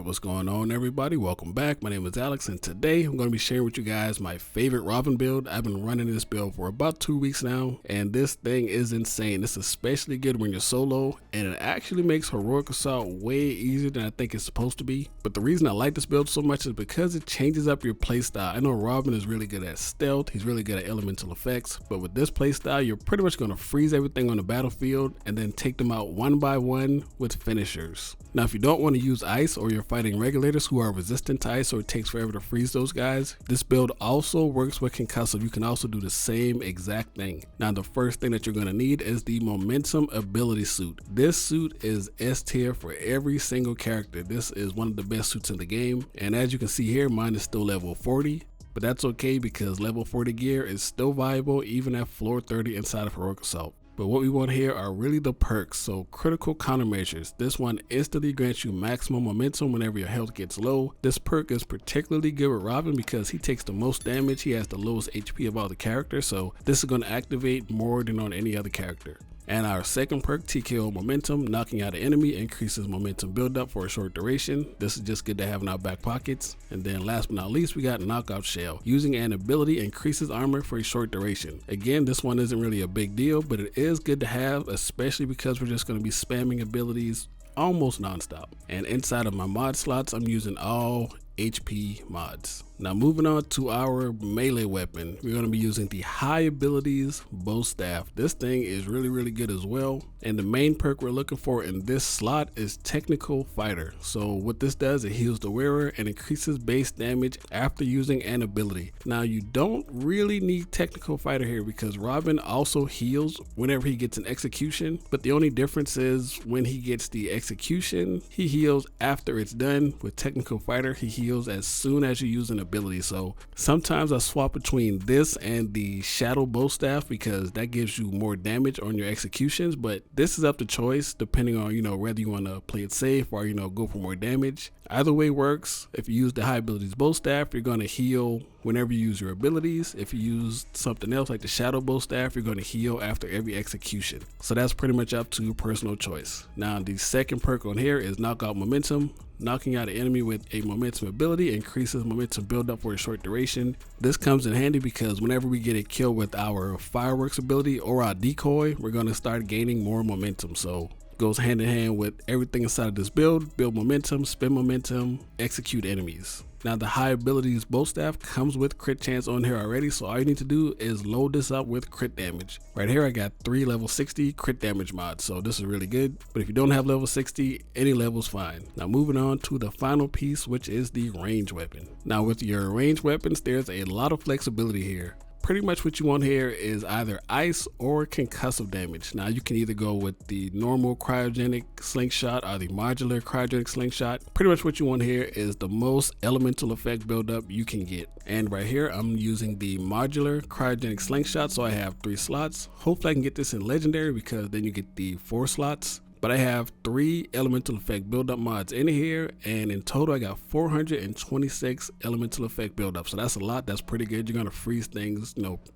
What's going on, everybody? Welcome back. My name is Alex, and today I'm going to be sharing with you guys my favorite Robin build. I've been running this build for about 2 weeks now, and this thing is insane. It's especially good when you're solo, and it actually makes heroic assault way easier than I think it's supposed to be. But the reason I like this build so much is because it changes up your playstyle. I know Robin is really good at stealth, he's really good at elemental effects, but with this playstyle, you're pretty much going to freeze everything on the battlefield and then take them out one by one with finishers. Now, if you don't want to use ice, or you're fighting regulators who are resistant to ice, or it takes forever to freeze those guys, this build also works with concussive. You can also do the same exact thing. Now, the first thing that you're going to need is the momentum ability suit. This suit is S tier for every single character. This is one of the best suits in the game, and as you can see here, mine is still level 40. But that's okay because level 40 gear is still viable even at floor 30 inside of Heroic Assault. But what we want here are really the perks, so critical countermeasures. This one instantly grants you maximum momentum whenever your health gets low. This perk is particularly good with Robin because he takes the most damage, he has the lowest HP of all the characters, so this is going to activate more than on any other character. And our second perk, TKO Momentum, knocking out an enemy increases momentum buildup for a short duration. This is just good to have in our back pockets. And then last but not least, we got Knockout Shell. Using an ability increases armor for a short duration. Again, this one isn't really a big deal, but it is good to have, especially because we're just going to be spamming abilities almost non-stop. And inside of my mod slots, I'm using all HP mods. Now moving on to our melee weapon, we're going to be using the high abilities bow staff. This thing is really good as well, and the main perk we're looking for in this slot is technical fighter. So what this does, it heals the wearer and increases base damage after using an ability. Now you don't really need technical fighter here because Robin also heals whenever he gets an execution, but the only difference is when he gets the execution, he heals after it's done. With technical fighter, he heals as soon as you use an ability. So sometimes I swap between this and the shadow bow staff because that gives you more damage on your executions, but this is up to choice depending on whether you want to play it safe or go for more damage. Either way works. If you use the high abilities bow staff, you're going to heal whenever you use your abilities. If you use something else like the shadow bow staff, you're going to heal after every execution. So that's pretty much up to personal choice. Now the second perk on here is Knockout Momentum. Knocking out an enemy with a momentum ability increases momentum buildup for a short duration. This comes in handy because whenever we get a kill with our fireworks ability or our decoy, we're going to start gaining more momentum. So goes hand in hand with everything inside of this build. Build momentum, spend momentum, execute enemies. Now the high abilities bow staff comes with crit chance on here already, so all you need to do is load this up with crit damage. Right here I got 3 level 60 crit damage mods, so this is really good. But if you don't have level 60, any level's fine. Now moving on to the final piece, which is the range weapon. Now with your range weapons, there's a lot of flexibility here. Pretty much what you want here is either ice or concussive damage. Now you can either go with the normal cryogenic slingshot or the modular cryogenic slingshot. Pretty much what you want here is the most elemental effect buildup you can get. And right here I'm using the modular cryogenic slingshot, so I have 3 slots. Hopefully I can get this in legendary because then you get the 4 slots. But I have 3 elemental effect buildup mods in here, and in total I got 426 elemental effect buildup. So that's a lot. That's pretty good. You're gonna freeze things,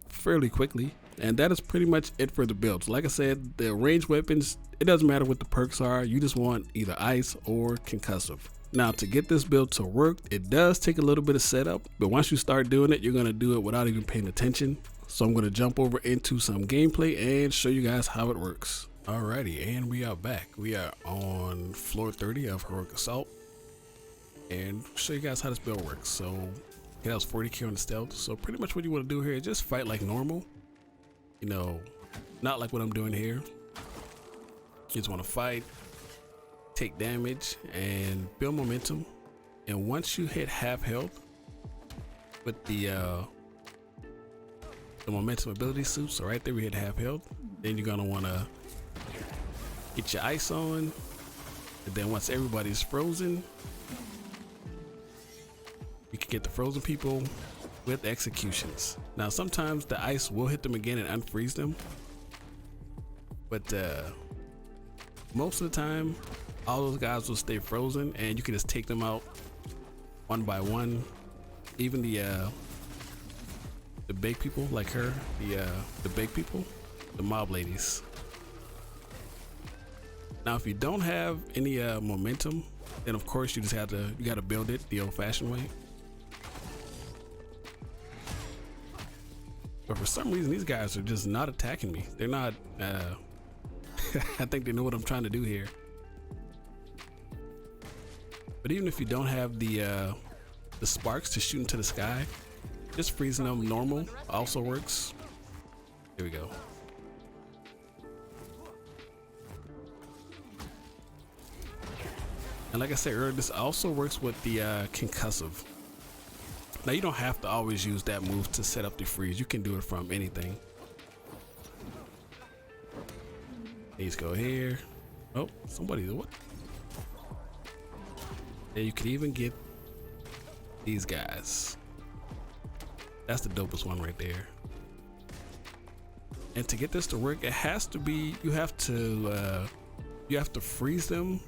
fairly quickly. And that is pretty much it for the builds. Like I said, the range weapons, it doesn't matter what the perks are. You just want either ice or concussive. Now to get this build to work, it does take a little bit of setup, but once you start doing it, you're gonna do it without even paying attention. So I'm gonna jump over into some gameplay and show you guys how it works. Alrighty, and we are back. We are on floor 30 of Heroic Assault, and show you guys how this build works. So it has 40k on the stealth, so pretty much what you want to do here is just fight like normal, not like what I'm doing here. You just want to fight, take damage, and build momentum. And once you hit half health with the momentum ability suit, so right there we hit half health, then you're gonna want to get your ice on, and then once everybody's frozen, you can get the frozen people with executions. Now sometimes the ice will hit them again and unfreeze them, but most of the time all those guys will stay frozen and you can just take them out one by one. Even the big people like her, the big people, the mob ladies. Now if you don't have any momentum, And of course you gotta build it the old-fashioned way. But for some reason these guys are just not attacking me. They're not I think they know what I'm trying to do here. But even if you don't have the sparks to shoot into the sky, just freezing them normal also works. Here we go. And like I said earlier, this also works with the concussive. Now you don't have to always use that move to set up the freeze. You can do it from anything. Let's go here. Oh, somebody, what? And you can even get these guys. That's the dopest one right there. And to get this to work, it has to be, you have to freeze them,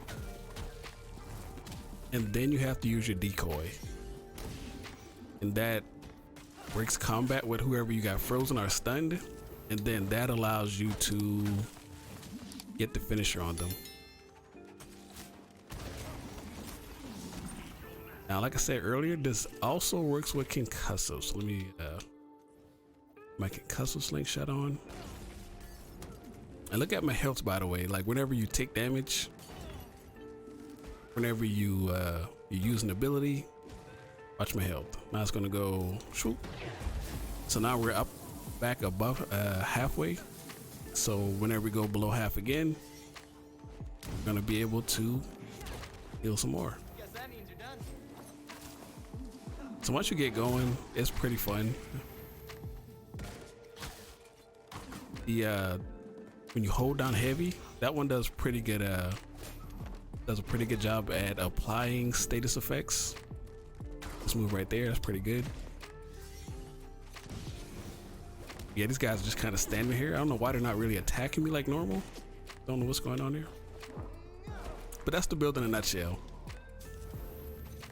and then you have to use your decoy, and that breaks combat with whoever you got frozen or stunned, and then that allows you to get the finisher on them. Now, like I said earlier, this also works with concussive. So let me my concussive slingshot on. And look at my health, by the way. Like whenever you take damage, whenever you use an ability, watch my health. Now it's gonna go shoot. So now we're up back above halfway. So whenever we go below half again, we're gonna be able to heal some more. So once you get going, it's pretty fun. The when you hold down heavy, that one does pretty good. Does a pretty good job at applying status effects. This move right there, that's pretty good. Yeah, these guys are just kind of standing here. I don't know why they're not really attacking me like normal. Don't know what's going on here. But that's the build in a nutshell.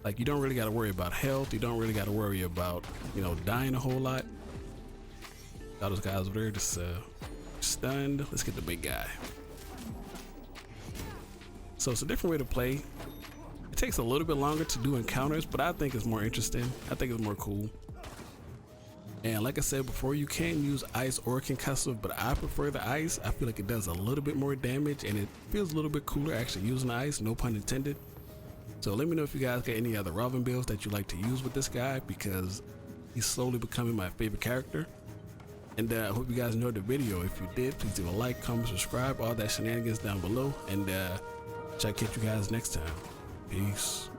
Like, you don't really got to worry about health. You don't really got to worry about, you know, dying a whole lot. All those guys over there just stunned. Let's get the big guy. So it's a different way to play. It takes a little bit longer to do encounters, but I think it's more interesting. I think it's more cool. And like I said before, you can use ice or concussive, but I prefer the ice. I feel like it does a little bit more damage and it feels a little bit cooler actually using the ice, no pun intended. So let me know if you guys got any other Robin builds that you like to use with this guy, because he's slowly becoming my favorite character. And I hope you guys enjoyed the video. If you did, please leave a like, comment, subscribe, all that shenanigans down below. And try to catch you guys next time. Peace.